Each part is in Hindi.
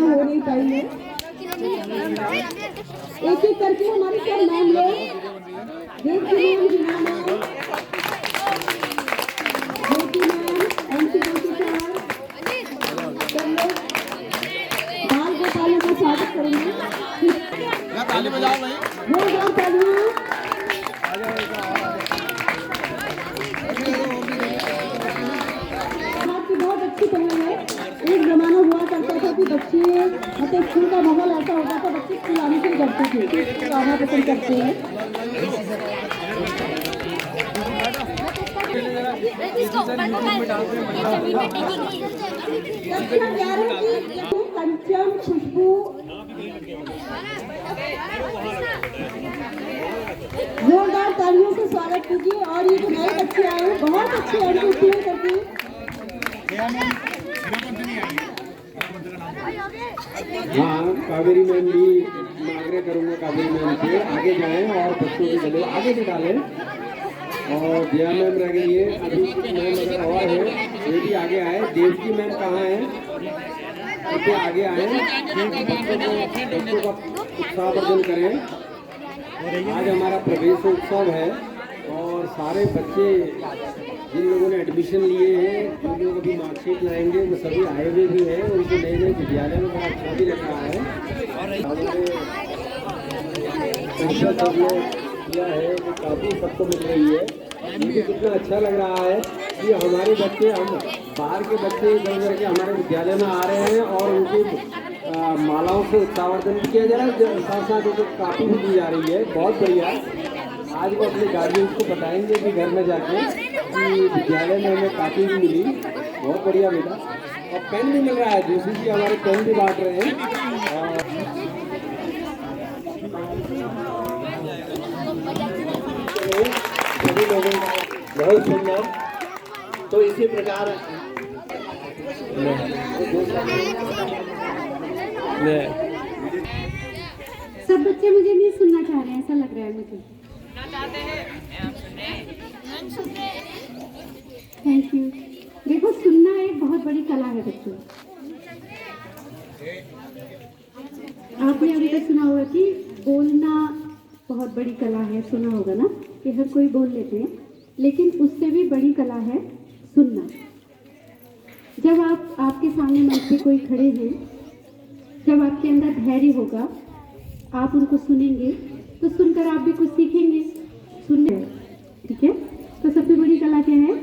हो नहीं पाई है। एक एक करके हमारे सब नाम लोग ज्योति मैम, एमसी जोशी सर, सब लोग बाल गोपालों का स्वागत करेंगे। ताली बजाओ भाई, जोरदार तालियां। आपकी बहुत अच्छी पहल है। एक जमाना हुआ करता था कि बच्चे मतलब स्कूल का माहौल ऐसा होता था, बच्चे स्कूल आने से डरते थे, स्कूल आना पसंद करते हैं। कंचन, खुशबू, जोरदार तालियों से स्वागत कीजिए। और ये जो नए बच्चे आए हैं बहुत अच्छे एंटरटेन करके। हाँ, कावेरी मैम भी मैं आग्रह करूँगा कावेरी मैम से आगे जाएं और बच्चों के गले आगे निकालें। और जया मैम रह गई है, अभी कुछ मैम अगर और है ये भी आगे आए। देवकी मैम कहाँ है, कृपया आगे आए, बच्चों का उत्साहवर्धन करें। आज हमारा प्रवेश उत्सव है और सारे बच्चे जिन लोगों ने एडमिशन लिए हैं, जिन लोग अभी मार्कशीट लाएंगे, वो सभी आए हुए भी हैं। उनके नए नए विद्यालय में बड़ा अच्छा भी लग रहा है। किया है वो काफ़ी सबको मिल रही है। मुझे कितना अच्छा लग रहा है कि हमारे बच्चे, हम बाहर के बच्चे इधर उधर के हमारे विद्यालय में आ रहे हैं और उनकी मालाओं से उत्साहवर्धन भी किया जा रहा है, साथ साथ उनको काफ़ी भी दी जा रही है। बहुत बढ़िया। आज वो अपने गार्जियंस को बताएंगे कि घर में जाके कि विद्यालय में हमें काफ़ी भी मिली। बहुत बढ़िया बेटा। और पेन भी मिल रहा है, जोशी जी हमारे पेन भी बांट रहे हैं। सभी लोगों का बहुत सुंदर। तो इसी प्रकार सब बच्चे मुझे नहीं सुनना चाह रहे हैं, ऐसा लग रहा है मुझे। Thank you. देखो, सुनना एक बहुत बड़ी कला है बच्चों। आपने अभी तक सुना होगा कि बोलना बहुत बड़ी कला है, सुना होगा ना कि हर कोई बोल लेते हैं, लेकिन उससे भी बड़ी कला है सुनना। जब आपके सामने मंच पे कोई खड़े हैं, जब आपके अंदर धैर्य होगा, आप उनको सुनेंगे तो सुनकर आप भी कुछ सीखेंगे। सुनने, ठीक है। तो सबसे बड़ी कला क्या है?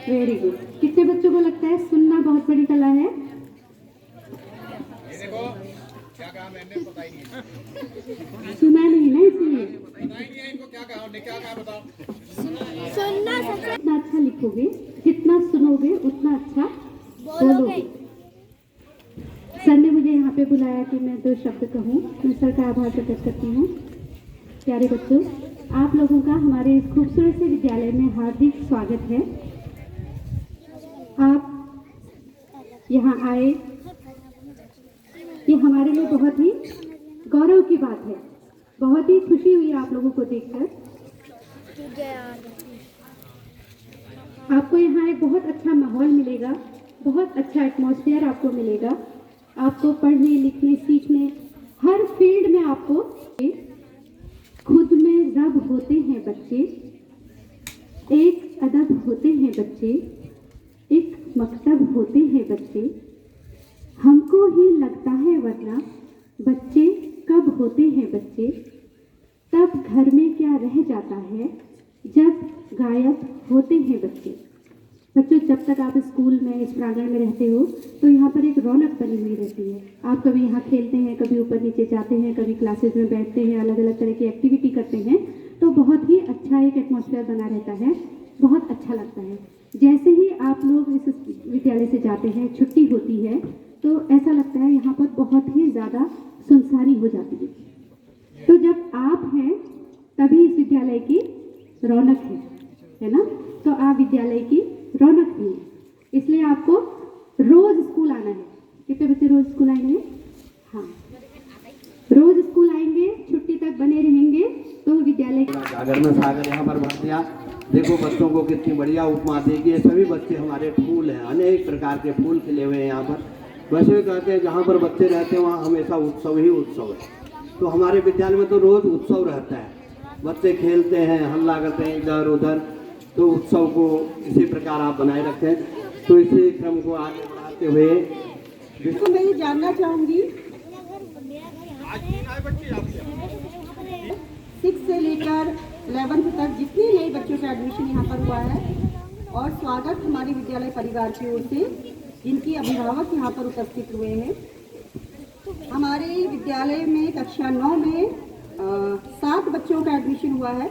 Very good. कितने बच्चों को लगता है सुनना बहुत बड़ी कला है? सुना नहीं ना, इसलिए सुनना जितना अच्छा लिखोगे, जितना सुनोगे उतना अच्छा बोलोगे। सर ने मुझे यहाँ पे बुलाया कि मैं 2 शब्द कहूँ। मैं सर का आभार प्रकट करती हूँ। प्यारे बच्चों, आप लोगों का हमारे इस खूबसूरत से विद्यालय में हार्दिक स्वागत है। आप यहाँ आए, ये हमारे लिए बहुत ही गौरव की बात है। बहुत ही खुशी हुई आप लोगों को देखकर। आपको यहाँ एक बहुत अच्छा माहौल मिलेगा, बहुत अच्छा एटमॉस्फेयर आपको मिलेगा। आपको पढ़ने, लिखने, सीखने, हर फील्ड में आपको खुद में रब होते हैं बच्चे, एक अदब होते हैं बच्चे, एक मकतब होते हैं बच्चे। हमको ही लगता है वरना बच्चे कब होते हैं बच्चे, तब घर में क्या रह जाता है जब गायब होते हैं बच्चे। बच्चों, जब तक आप स्कूल में, इस प्रांगण में रहते हो तो यहाँ पर एक रौनक बनी हुई रहती है। आप कभी यहाँ खेलते हैं, कभी ऊपर नीचे जाते हैं, कभी क्लासेस में बैठते हैं, अलग अलग तरह की एक्टिविटी करते हैं, तो बहुत ही अच्छा एक एटमॉस्फेयर बना रहता है, बहुत अच्छा लगता है। जैसे ही आप लोग इस विद्यालय से जाते हैं, छुट्टी होती है, तो ऐसा लगता है यहाँ पर बहुत ही ज़्यादा सुनसानी हो जाती है। तो जब आप हैं तभी इस विद्यालय की रौनक है ना। तो आप विद्यालय की रौनक भी है, इसलिए आपको रोज स्कूल आना है। कितने बच्चे रोज स्कूल आएंगे? हाँ, रोज स्कूल आएंगे, छुट्टी तक बने रहेंगे तो विद्यालय। सागर में सागर यहाँ पर भर दिया। देखो बच्चों को कितनी बढ़िया उपमा देगी। ये सभी बच्चे हमारे फूल हैं, अनेक प्रकार के फूल खिले हुए हैं यहाँ पर। वैसे कहते हैं जहाँ पर बच्चे रहते हैं वहाँ हमेशा उत्सव ही उत्सव है। तो हमारे विद्यालय में तो रोज उत्सव रहता है, बच्चे खेलते हैं, हल्ला करते हैं इधर उधर। तो उत्सव को इसी प्रकार आप बनाए रखें। तो इसी क्रम को आगे बढ़ाते हुए तो मैं ये जानना चाहूँगी 6 से लेकर 11th तक जितने नए बच्चों का एडमिशन यहाँ पर हुआ है, और स्वागत हमारे विद्यालय परिवार की ओर से जिनकी अभिभावक यहाँ पर उपस्थित हुए हैं। हमारे विद्यालय में कक्षा 9 में 7 बच्चों का एडमिशन हुआ है।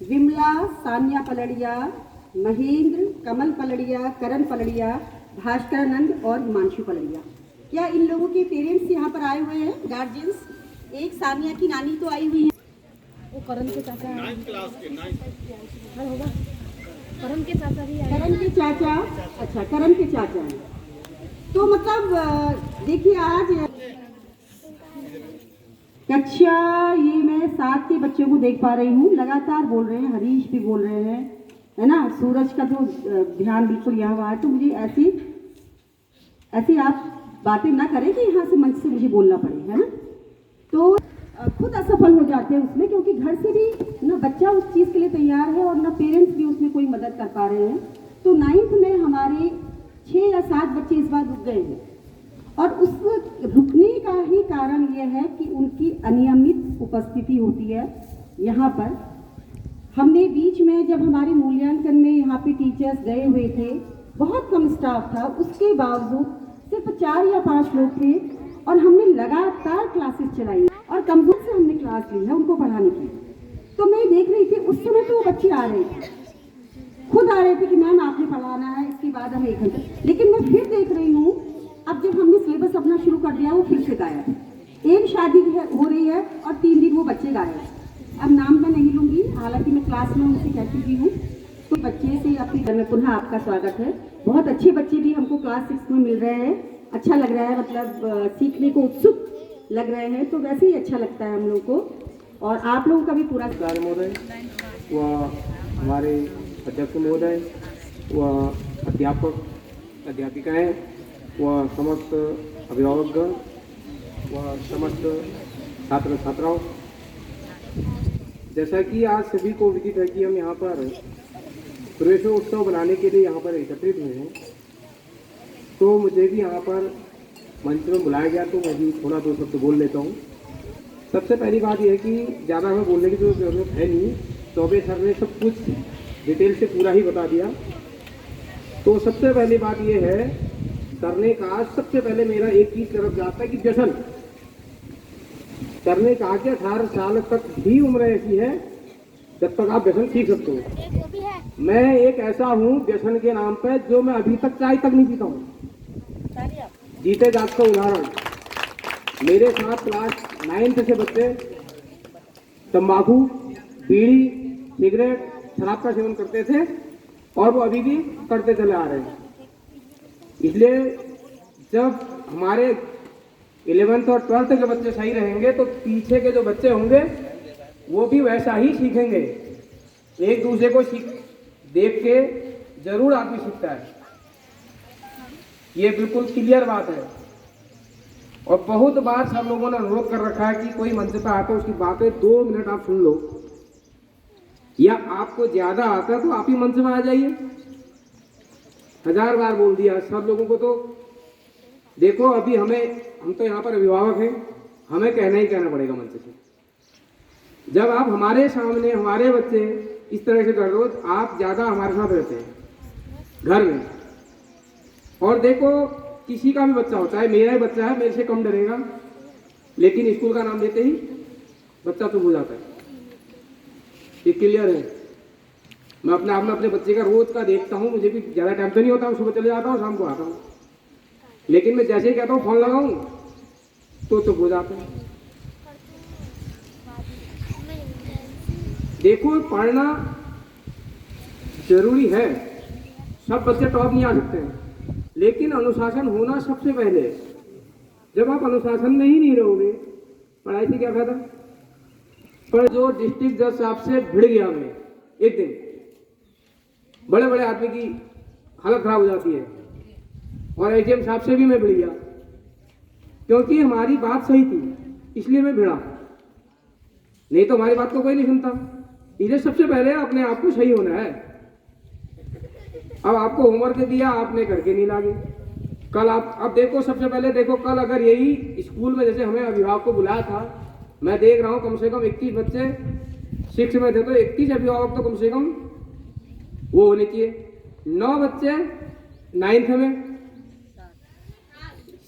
विमला, सानिया पलड़िया, महेंद्र, कमल पलड़िया, करण पलड़िया, भास्करानंद और हिमांशु पलड़िया। क्या इन लोगों के पेरेंट्स यहाँ पर आए हुए हैं, गार्जियंस? एक सानिया की नानी तो आई हुई है। वो करण के चाचा होगा, करण के चाचा भी आए। करण के चाचा, अच्छा करण के चाचा हैं। तो मतलब देखिए आज कक्षा ये मैं 7 के बच्चों को देख पा रही हूँ, लगातार बोल रहे हैं, हरीश भी बोल रहे हैं, है ना। सूरज का तो ध्यान बिल्कुल यहाँ हुआ है। तो मुझे ऐसी आप बातें ना करें कि यहाँ से मंच से मुझे बोलना पड़े, है ना। तो खुद असफल हो जाते हैं उसमें, क्योंकि घर से भी ना बच्चा उस चीज़ के लिए तैयार है और ना पेरेंट्स भी उसमें कोई मदद कर पा रहे हैं। तो 9th में हमारे 6 या 7 बच्चे इस बार रुक गए हैं, और उस रुकने का ही कारण यह है कि उनकी अनियमित उपस्थिति होती है यहाँ पर। हमने बीच में जब हमारे मूल्यांकन में यहाँ पे टीचर्स गए हुए थे, बहुत कम स्टाफ था, उसके बावजूद सिर्फ 4 या 5 लोग थे, और हमने लगातार क्लासेस चलाई और कमजोर से हमने क्लास ली है उनको पढ़ाने की। तो मैं देख रही थी उस समय तो बच्चे आ रहे थे, खुद आ रहे थे कि मैम आपने पढ़ाना है, इसके बाद हम 1 घंटे। लेकिन मैं फिर देख रही हूँ अब जब हमने सिलेबस अपना शुरू कर दिया वो फिर से गायब। एक शादी हो रही है और 3 दिन वो बच्चे गायब। अब नाम मैं नहीं लूँगी, हालांकि मैं क्लास में उनसे कहती भी हूँ। तो बच्चे से अपने घर में पुनः आपका स्वागत है। बहुत अच्छे बच्चे भी हमको क्लास 6 में मिल रहे हैं, अच्छा लग रहा है, मतलब सीखने को उत्सुक लग रहे हैं। तो वैसे ही अच्छा लगता है हम लोग को, और आप लोगों का भी पूरा महोदय व हमारे अध्यक्ष महोदय व अध्यापक अध्यापिकाएं व समस्त अभिभावकगण व समस्त छात्र छात्राओं, जैसा कि आज सभी को विदित है कि हम यहाँ पर प्रवेशोत्सव बनाने के लिए यहाँ पर एकत्रित हुए हैं, तो मुझे भी यहाँ पर मंच में बुलाया गया, तो मैं भी थोड़ा 2 शब्द बोल लेता हूँ। सबसे पहली बात यह है कि ज़्यादा हमें बोलने की जरूरत है नहीं, चौबे सर ने सब कुछ डिटेल से पूरा ही बता दिया। तो सबसे पहली बात यह है, सर ने कहा सबसे पहले मेरा एक चीज तरफ जाता है कि व्यसन। सर ने कहा कि 18 साल तक ही उम्र ऐसी है जब तक आप व्यसन सीख सकते हो। मैं एक ऐसा हूँ व्यसन के नाम पे, जो मैं अभी तक चाय तक नहीं पीता हूँ। जीते जात का उदाहरण, मेरे साथ क्लास 9th से बच्चे तंबाकू, बीड़ी, सिगरेट, शराब का सेवन करते थे, और वो अभी भी करते चले आ रहे हैं। इसलिए जब हमारे 11th और 12th के बच्चे सही रहेंगे, तो पीछे के जो बच्चे होंगे वो भी वैसा ही सीखेंगे। एक दूसरे को देख के जरूर आदमी सीखता है, ये बिल्कुल क्लियर बात है। और बहुत बार सब लोगों ने अनुरोध कर रखा है कि कोई मंच पर आता है उसकी बातें 2 मिनट आप सुन लो, या आपको ज्यादा आता है तो आप ही मंच में आ जाइए। 1000 बार बोल दिया सब लोगों को। तो देखो अभी हम तो यहाँ पर अभिभावक हैं, हमें कहना ही कहना पड़ेगा मंच से। जब आप हमारे सामने हमारे बच्चे इस तरह से कर रहे हो, तो आप ज्यादा हमारे साथ रहते हैं घर में। और देखो किसी का भी बच्चा होता है, मेरा ही बच्चा है, मेरे से कम डरेगा, लेकिन स्कूल का नाम लेते ही बच्चा चुप हो जाता है। ये क्लियर है। मैं अपने आप में अपने बच्चे का रोज का देखता हूँ, मुझे भी ज्यादा टाइम तो नहीं होता, सुबह चले जाता हूँ, शाम को आता हूँ, लेकिन मैं जैसे ही कहता हूँ फोन लगाऊं तो चुप हो जाते हैं। देखो पढ़ना जरूरी है, सब बच्चे टॉप नहीं आ सकते हैं, लेकिन अनुशासन होना सबसे पहले। जब आप अनुशासन में ही नहीं रहोगे, पढ़ाई से क्या फायदा। पर जो डिस्ट्रिक्ट जज साहब से भिड़ गया मैं एक दिन, बड़े बड़े आदमी की हालत खराब हो जाती है। और एचएम साहब से भी मैं भिड़ गया, क्योंकि हमारी बात सही थी, इसलिए मैं भिड़ा, नहीं तो हमारी बात को कोई नहीं सुनता। इधर सबसे पहले अपने आप को सही होना है। अब आपको होमवर्क दिया, आपने करके नहीं लागे। कल आप अब देखो, सबसे पहले देखो, कल अगर यही स्कूल में जैसे हमें अभिभावक को बुलाया था, मैं देख रहा हूँ कम से कम 31 बच्चे 6 में थे, तो 31 अभिभावक तो कम से कम वो होने चाहिए। 9 बच्चे 9th में,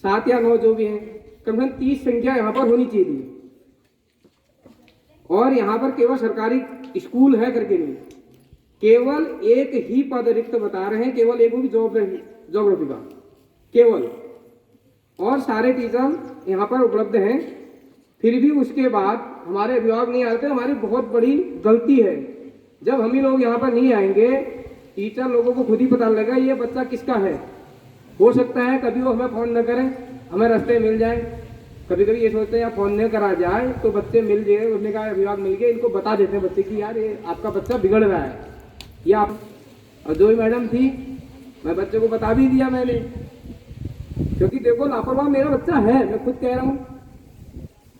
7 या 9 जो भी हैं, कम से कम 30 संख्या यहाँ पर होनी चाहिए थी। और यहाँ पर केवल सरकारी स्कूल है करके नहीं, केवल एक ही पद रिक्त बता रहे हैं, केवल एक, वो भी ज्योग्राफी का केवल, और सारे टीचर यहाँ पर उपलब्ध हैं। फिर भी उसके बाद हमारे अभिभावक नहीं आते, हमारी बहुत बड़ी गलती है। जब हम ही लोग यहाँ पर नहीं आएंगे, टीचर लोगों को खुद ही पता लगेगा ये बच्चा किसका है। हो सकता है कभी वो हमें फोन न करें, हमें रास्ते मिल जाए। कभी कभी ये सोचते हैं यार फोन नहीं करा जाए तो बच्चे मिल जाए, उसने कहा अभिभावक मिल गए, इनको बता देते हैं बच्चे की यार ये आपका बच्चा बिगड़ रहा है, या आप। और जो भी मैडम थी, मैं बच्चे को बता भी दिया मैंने, क्योंकि देखो लापरवाह मेरा बच्चा है, मैं खुद कह रहा हूँ,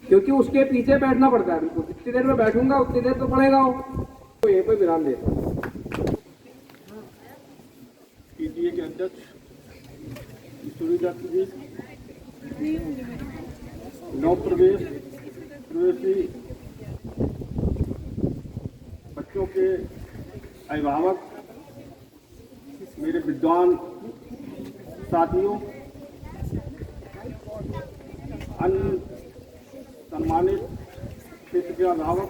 क्योंकि उसके पीछे बैठना पड़ता है। बिल्कुल जितनी देर में बैठूंगा उतनी देर तो पड़ेगा वो। तो यहीं पर विराम देता हूँ। पीटीए के अध्यक्ष सूर्यदत्त जी, नव प्रवेशी बच्चों के अभिभावक, मेरे विद्वान साथियों, अन्य सम्मानित क्षेत्र के अभिभावक,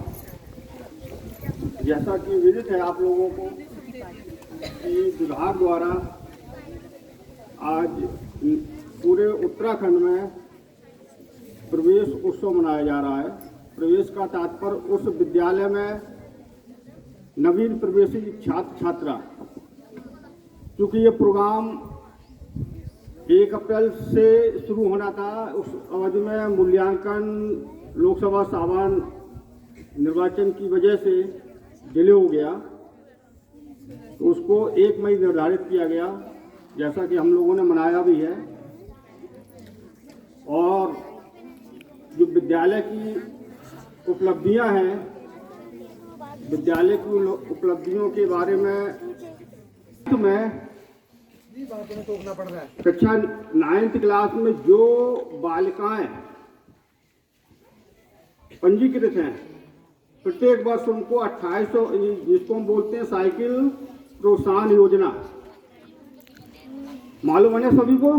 जैसा कि विदित है आप लोगों को कि विभाग द्वारा आज पूरे उत्तराखंड में प्रवेश उत्सव मनाया जा रहा है। प्रवेश का तात्पर्य उस विद्यालय में नवीन प्रवेशी छात्र छात्रा, क्योंकि ये प्रोग्राम 1 अप्रैल से शुरू होना था, उस अवधि में मूल्यांकन लोकसभा सामान्य निर्वाचन की वजह से डिले हो गया, तो उसको 1 मई निर्धारित किया गया, जैसा कि हम लोगों ने मनाया भी है। और जो विद्यालय की उपलब्धियां हैं, विद्यालय की उपलब्धियों के बारे में कक्षा 9th क्लास में जो बालिकाएं पंजीकृत हैं, प्रत्येक वर्ष उनको 2800, जिसको हम बोलते हैं साइकिल प्रोत्साहन योजना, मालूम है ना सभी को?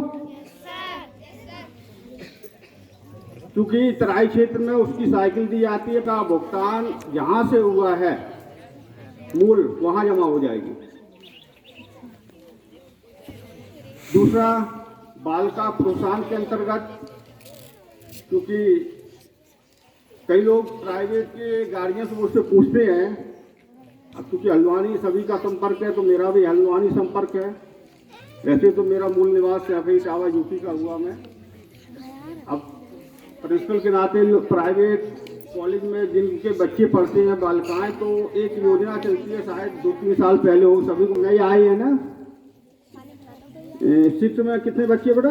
क्योंकि तराई क्षेत्र में उसकी साइकिल दी जाती है, का भुगतान जहां से हुआ है मूल वहां जमा हो जाएगी। दूसरा, बालिका प्रोत्साहन के अंतर्गत, क्योंकि कई लोग प्राइवेट के गाड़ियों से मुझसे पूछते हैं, अब क्योंकि हल्द्वानी सभी का संपर्क है तो मेरा भी हल्द्वानी संपर्क है। वैसे तो मेरा मूल निवास सैफई टावा यूपी का हुआ, मैं अब प्रिंसिपल के नाते प्राइवेट कॉलेज में जिनके बच्चे पढ़ते हैं बालिकाएं, तो एक योजना चलती है, शायद 2-3 साल पहले हो, सभी को नई आई है ना। 6 में कितने बच्चे बेटा?